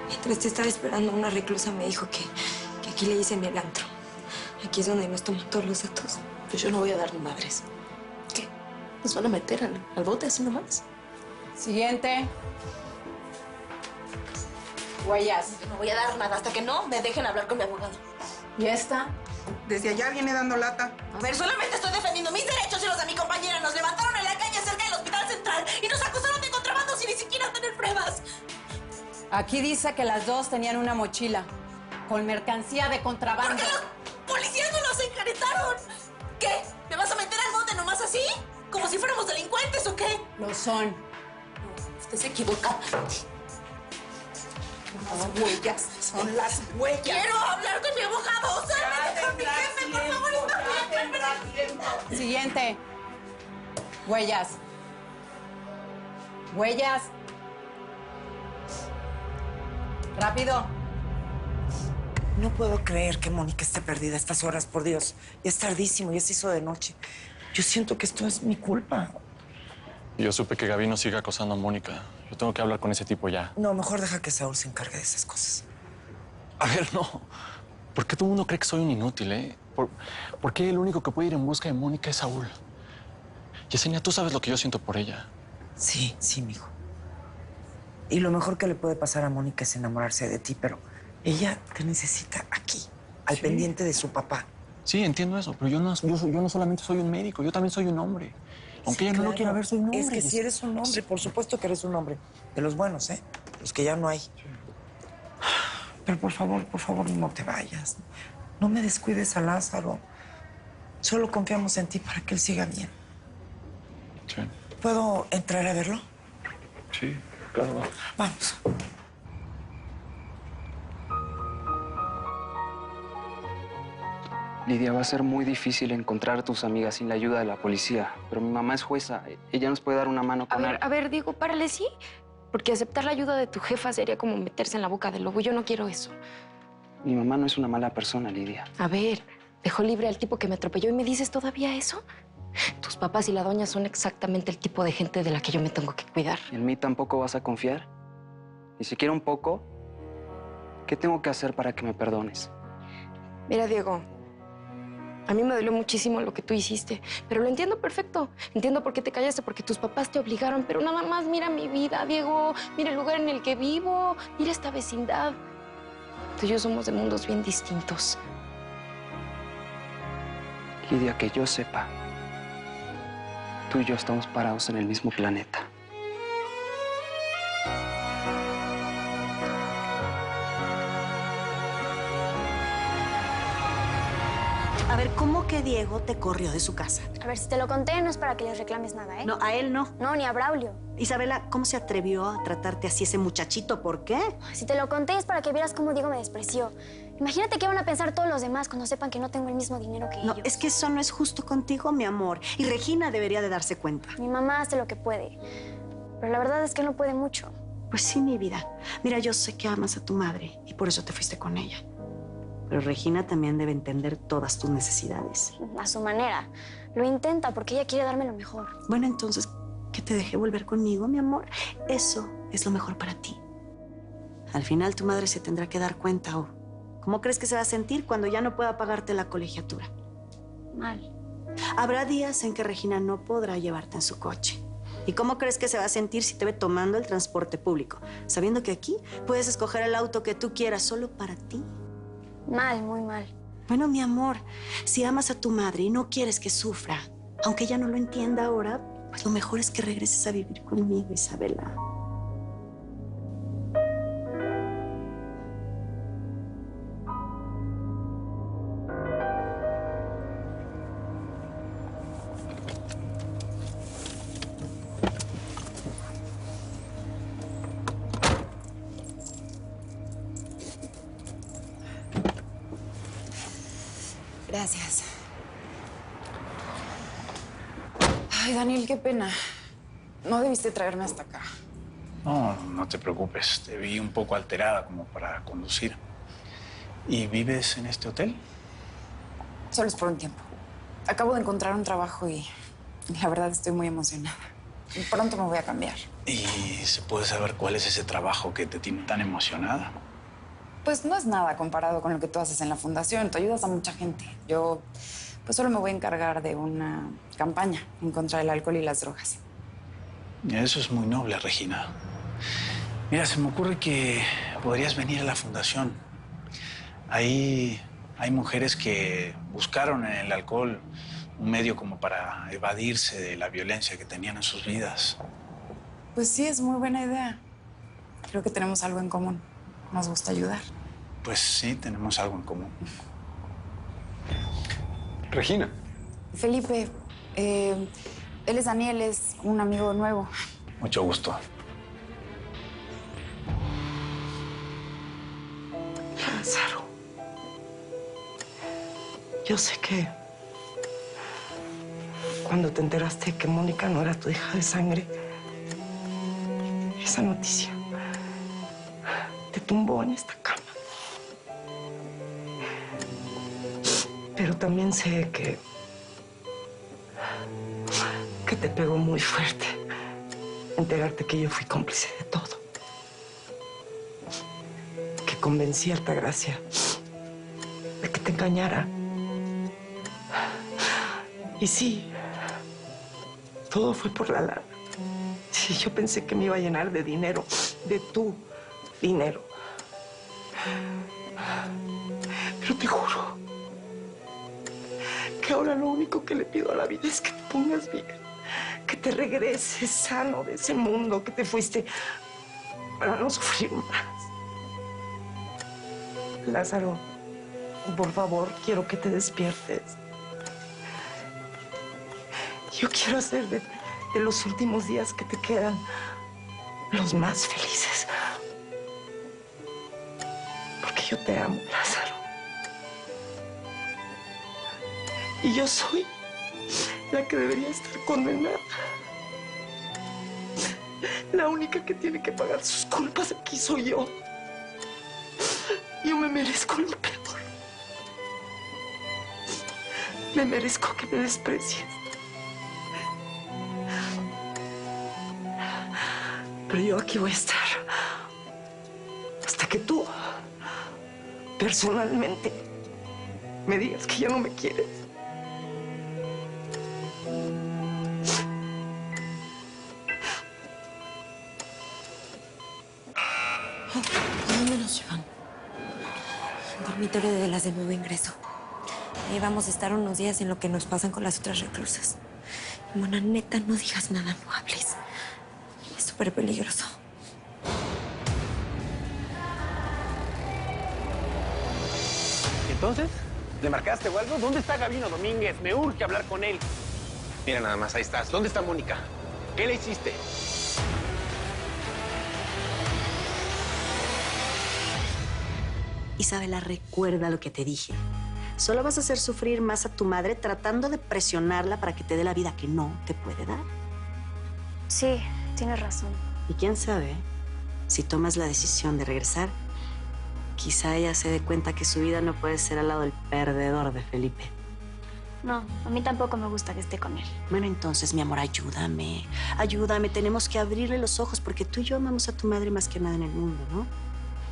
Mientras te estaba esperando, una reclusa me dijo que aquí le dicen el antro. Aquí es donde nos toman todos los datos. Pues yo no voy a dar ni madres. ¿Qué? ¿Nos van a meter al bote así nomás? Siguiente. Huellas. Yo no voy a dar nada hasta que no me dejen hablar con mi abogado. ¿Y esta? Desde allá viene dando lata. A ver, solamente estoy defendiendo mis derechos y los de mi compañera. Nos levantaron en la calle cerca del Hospital Central y nos acusaron de contrabando sin ni siquiera tener pruebas. Aquí dice que las dos tenían una mochila con mercancía de contrabando. ¿Por qué los policías no nos encaretaron? ¿Qué? ¿Me vas a meter al bote nomás así? ¿Como si fuéramos delincuentes o qué? Lo son. No, usted se equivoca. Las huellas, son las huellas. Quiero hablar con mi abogado. Sálvame con mi jefe, por favor, está bien. Siguiente. Huellas. Huellas. Rápido. No puedo creer que Mónica esté perdida a estas horas, por Dios. Ya es tardísimo, ya se hizo de noche. Yo siento que esto es mi culpa. Yo supe que Gabino sigue acosando a Mónica. Yo tengo que hablar con ese tipo ya. No, mejor deja que Saúl se encargue de esas cosas. A ver, no. ¿Por qué todo el mundo cree que soy un inútil, eh? ¿Por qué el único que puede ir en busca de Mónica es Saúl? Yesenia, tú sabes lo que yo siento por ella. Sí, sí, mijo. Y lo mejor que le puede pasar a Mónica es enamorarse de ti, pero ella te necesita aquí, al pendiente de su papá. Sí, entiendo eso, pero yo no solamente soy un médico, yo también soy un hombre. Aunque Sí, ella no claro. lo quiera ver, soy un hombre. Es que si eres un hombre, por supuesto que eres un hombre. De los buenos, ¿eh? Los que ya no hay. Pero por favor, no te vayas. No me descuides a Lázaro. Solo confiamos en ti para que él siga bien. Sí. ¿Puedo entrar a verlo? Sí, claro. Vamos. Lidia, va a ser muy difícil encontrar a tus amigas sin la ayuda de la policía. Pero mi mamá es jueza. Ella nos puede dar una mano con algo. A ver, Diego, párale, sí. Porque aceptar la ayuda de tu jefa sería como meterse en la boca del lobo. Yo no quiero eso. Mi mamá no es una mala persona, Lidia. A ver, dejó libre al tipo que me atropelló y me dices todavía eso. Tus papás y la doña son exactamente el tipo de gente de la que yo me tengo que cuidar. ¿En mí tampoco vas a confiar? Ni siquiera un poco. ¿Qué tengo que hacer para que me perdones? Mira, Diego, a mí me dolió muchísimo lo que tú hiciste, pero lo entiendo perfecto. Entiendo por qué te callaste, porque tus papás te obligaron, pero nada más mira mi vida, Diego. Mira el lugar en el que vivo, mira esta vecindad. Tú y yo somos de mundos bien distintos. Lidia, que yo sepa, tú y yo estamos parados en el mismo planeta. A ver, ¿cómo que Diego te corrió de su casa? A ver, si te lo conté, no es para que les reclames nada, ¿eh? No, a él no. No, ni a Braulio. Isabela, ¿cómo se atrevió a tratarte así ese muchachito? ¿Por qué? Si te lo conté es para que vieras cómo Diego me despreció. Imagínate qué van a pensar todos los demás cuando sepan que no tengo el mismo dinero que No, ellos. es que eso no es justo contigo, mi amor. Y Regina debería de darse cuenta. Mi mamá hace lo que puede, pero la verdad es que no puede mucho. Pues sí, mi vida. Mira, yo sé que amas a tu madre y por eso te fuiste con ella. Pero Regina también debe entender todas tus necesidades. A su manera. Lo intenta porque ella quiere darme lo mejor. Bueno, entonces, que te deje volver conmigo, mi amor. Eso es lo mejor para ti. Al final, tu madre se tendrá que dar cuenta, ¿o cómo crees que se va a sentir cuando ya no pueda pagarte la colegiatura? Mal. Habrá días en que Regina no podrá llevarte en su coche. ¿Y cómo crees que se va a sentir si te ve tomando el transporte público, sabiendo que aquí puedes escoger el auto que tú quieras solo para ti? Mal, muy mal. Bueno, mi amor, si amas a tu madre y no quieres que sufra, aunque ella no lo entienda ahora, pues lo mejor es que regreses a vivir conmigo, Isabela. Gracias. Ay, Daniel, qué pena. No debiste traerme hasta acá. No, no te preocupes. Te vi un poco alterada como para conducir. ¿Y vives en este hotel? Solo es por un tiempo. Acabo de encontrar un trabajo y la verdad estoy muy emocionada. pronto me voy a cambiar. ¿Y se puede saber cuál es ese trabajo que te tiene tan emocionada? Pues no es nada comparado con lo que tú haces en la fundación. Tú ayudas a mucha gente. Yo, pues solo me voy a encargar de una campaña en contra del alcohol y las drogas. Eso es muy noble, Regina. Mira, se me ocurre que podrías venir a la fundación. Ahí hay mujeres que buscaron en el alcohol un medio como para evadirse de la violencia que tenían en sus vidas. Pues sí, es muy buena idea. Creo que tenemos algo en común. Nos gusta ayudar. Pues sí, tenemos algo en común. Regina. Felipe, él es Daniel, es un amigo nuevo. Mucho gusto. Lázaro, yo sé que cuando te enteraste que Mónica no era tu hija de sangre, esa noticia te tumbó en esta cama. Pero también sé que te pegó muy fuerte enterarte que yo fui cómplice de todo. Que convencí a Altagracia de que te engañara. Y sí, todo fue por la lana. Sí, yo pensé que me iba a llenar de dinero, de tu dinero. Pero te juro que ahora lo único que le pido a la vida es que te pongas bien, que te regreses sano de ese mundo que te fuiste para no sufrir más. Lázaro, por favor, quiero que te despiertes. Yo quiero hacer de los últimos días que te quedan los más felices. Porque yo te amo, Lázaro. Y yo soy la que debería estar condenada. La única que tiene que pagar sus culpas aquí soy yo. Yo me merezco lo peor. Me merezco que me desprecies. Pero yo aquí voy a estar hasta que tú, personalmente, me digas que ya no me quieres. ¿A dónde nos llevan? Dormitorio de las de nuevo ingreso. Ahí vamos a estar unos días en lo que nos pasan con las otras reclusas. Mona, neta, no digas nada, no hables. Es súper peligroso. ¿Y entonces? ¿Le marcaste o algo? ¿Dónde está Gabino Domínguez? Me urge hablar con él. Mira nada más, ahí estás. ¿Dónde está Mónica? ¿Qué le hiciste? Isabela, recuerda lo que te dije. Solo vas a hacer sufrir más a tu madre tratando de presionarla para que te dé la vida que no te puede dar. Sí, tienes razón. Y quién sabe, si tomas la decisión de regresar, quizá ella se dé cuenta que su vida no puede ser al lado del perdedor de Felipe. No, a mí tampoco me gusta que esté con él. Bueno, entonces, mi amor, ayúdame. Ayúdame, tenemos que abrirle los ojos porque tú y yo amamos a tu madre más que nada en el mundo, ¿no?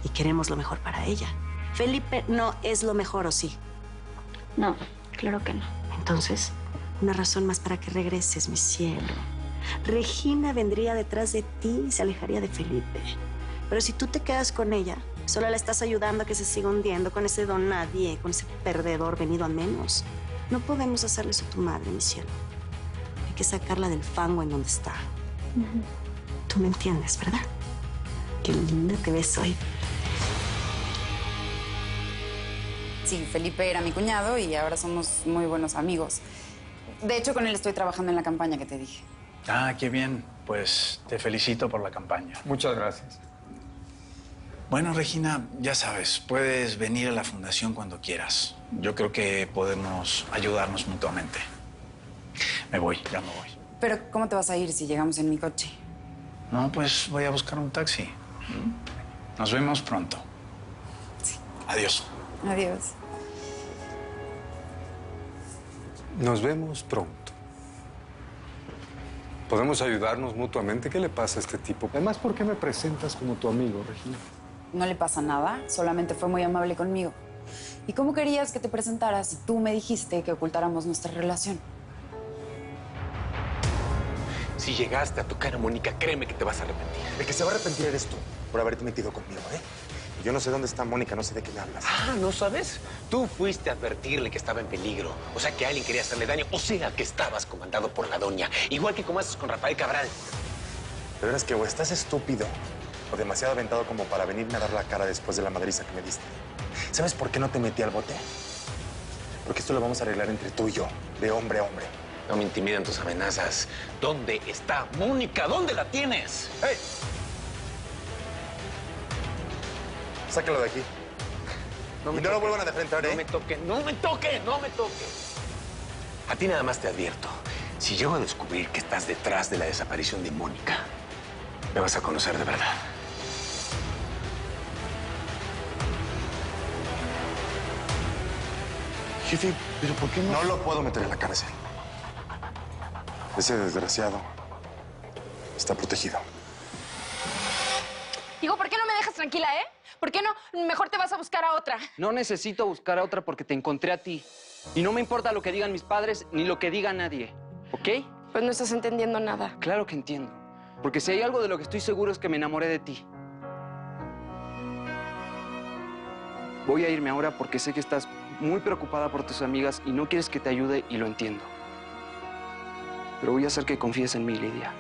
Y queremos lo mejor para ella. Felipe no es lo mejor, ¿o sí? No, claro que no. Entonces, una razón más para que regreses, mi cielo. Regina vendría detrás de ti y se alejaría de Felipe. Pero si tú te quedas con ella, solo la estás ayudando a que se siga hundiendo con ese don nadie, con ese perdedor venido a menos. No podemos hacerle eso a tu madre, mi cielo. Hay que sacarla del fango en donde está. Tú me entiendes, ¿verdad? Qué linda te ves hoy. Sí, Felipe era mi cuñado y ahora somos muy buenos amigos. De hecho, con él estoy trabajando en la campaña que te dije. Ah, qué bien. Pues te felicito por la campaña. Muchas gracias. Bueno, Regina, ya sabes, puedes venir a la fundación cuando quieras. Yo creo que podemos ayudarnos mutuamente. Me voy, ya me voy. Pero, ¿cómo te vas a ir si llegamos en mi coche? No, pues voy a buscar un taxi. Nos vemos pronto. Sí. Adiós. Adiós. Nos vemos pronto. Podemos ayudarnos mutuamente. ¿Qué le pasa a este tipo? Además, ¿por qué me presentas como tu amigo, Regina? No le pasa nada, solamente fue muy amable conmigo. ¿Y cómo querías que te presentaras si tú me dijiste que ocultáramos nuestra relación? Si llegaste a tocar a Mónica, créeme que te vas a arrepentir. El que se va a arrepentir eres tú por haberte metido conmigo, ¿eh? Yo no sé dónde está Mónica, no sé de qué me hablas. Ah, ¿no sabes? Tú fuiste a advertirle que estaba en peligro. O sea, que alguien quería hacerle daño. O sea, que estabas comandado por la doña. Igual que como haces con Rafael Cabral. De veras que o estás estúpido o demasiado aventado como para venirme a dar la cara después de la madriza que me diste. ¿Sabes por qué no te metí al bote? Porque esto lo vamos a arreglar entre tú y yo, de hombre a hombre. No me intimidan tus amenazas. ¿Dónde está Mónica? ¿Dónde la tienes? ¡Hey! Sáquelo de aquí. No y no lo vuelvan a defender, ¿eh? No me toque, no me toque, no me toque. A ti nada más te advierto. Si llego a descubrir que estás detrás de la desaparición de Mónica, me vas a conocer de verdad. Jefe, ¿pero por qué no? No lo puedo meter en la cárcel. Ese desgraciado está protegido. Digo, ¿por qué no me dejas tranquila, eh? ¿Por qué no mejor te vas a buscar a otra? No necesito buscar a otra porque te encontré a ti. Y no me importa lo que digan mis padres ni lo que diga nadie, ¿ok? Pues no estás entendiendo nada. Claro que entiendo. Porque si hay algo de lo que estoy seguro es que me enamoré de ti. Voy a irme ahora porque sé que estás muy preocupada por tus amigas y no quieres que te ayude y lo entiendo. Pero voy a hacer que confíes en mí, Lidia.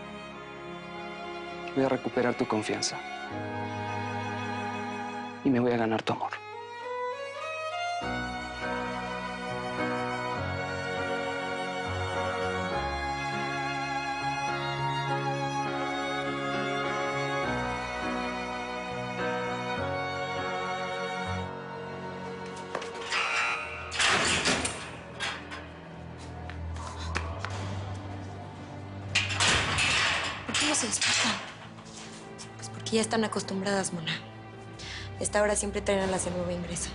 Voy a recuperar tu confianza. Y me voy a ganar tu amor. ¿Por qué no se despiertan? Pues porque ya están acostumbradas, Mona. A esta hora siempre traen a las de nuevo ingreso.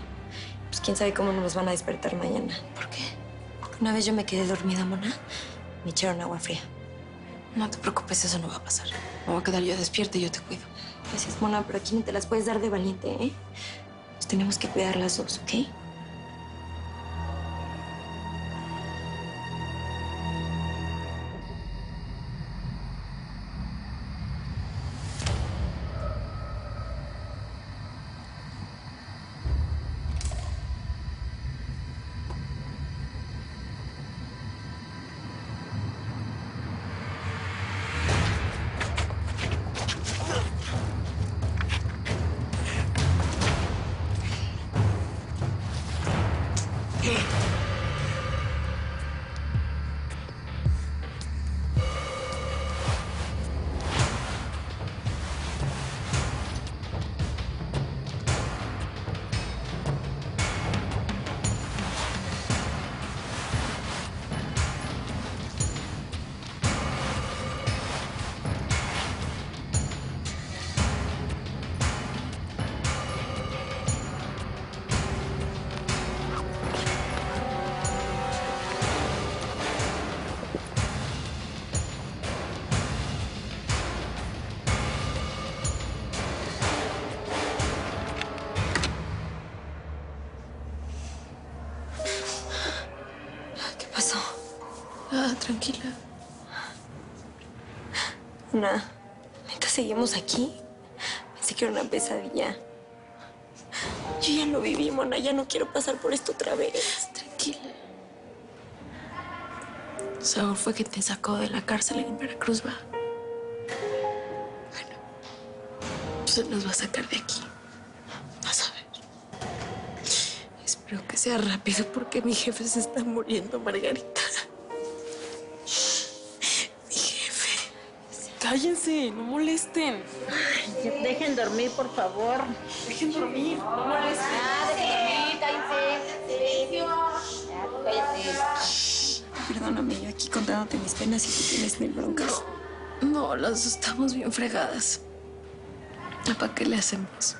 Pues quién sabe cómo nos van a despertar mañana. ¿Por qué? Porque una vez yo me quedé dormida, Mona. Me echaron agua fría. No te preocupes, eso no va a pasar. Me voy a quedar yo despierta y yo te cuido. Gracias, Mona, pero aquí no te las puedes dar de valiente, ¿eh? Nos tenemos que cuidar las dos, ¿ok? Tranquila. Mona, ¿neta seguimos aquí? Pensé que era una pesadilla. Yo ya lo viví, Mona. Ya no quiero pasar por esto otra vez. Tranquila. Saúl fue quien te sacó de la cárcel en Veracruz, ¿va? Bueno, se nos va a sacar de aquí. Vas a ver. Espero que sea rápido porque mi jefe se está muriendo, Margarita. Mi jefe. Cállense, no molesten. Ay, dejen dormir, por favor. Dejen dormir, no molesten. Dejen dormir, cállense. Cállate. Perdóname, yo aquí contándote mis penas y tú tienes mil broncas. No, las dos estamos bien fregadas. ¿Para qué le hacemos?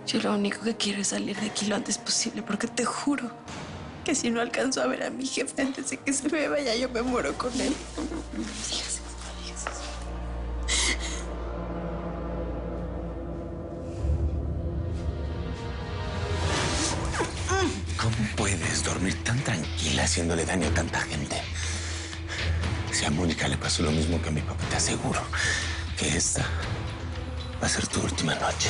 Yo lo único que quiero es salir de aquí lo antes posible, porque te juro Que si no alcanzo a ver a mi jefe antes de que se me vaya, yo me muero con él. ¿Cómo puedes dormir tan tranquila haciéndole daño a tanta gente? Si a Mónica le pasó lo mismo que a mi papá, te aseguro que esta va a ser tu última noche.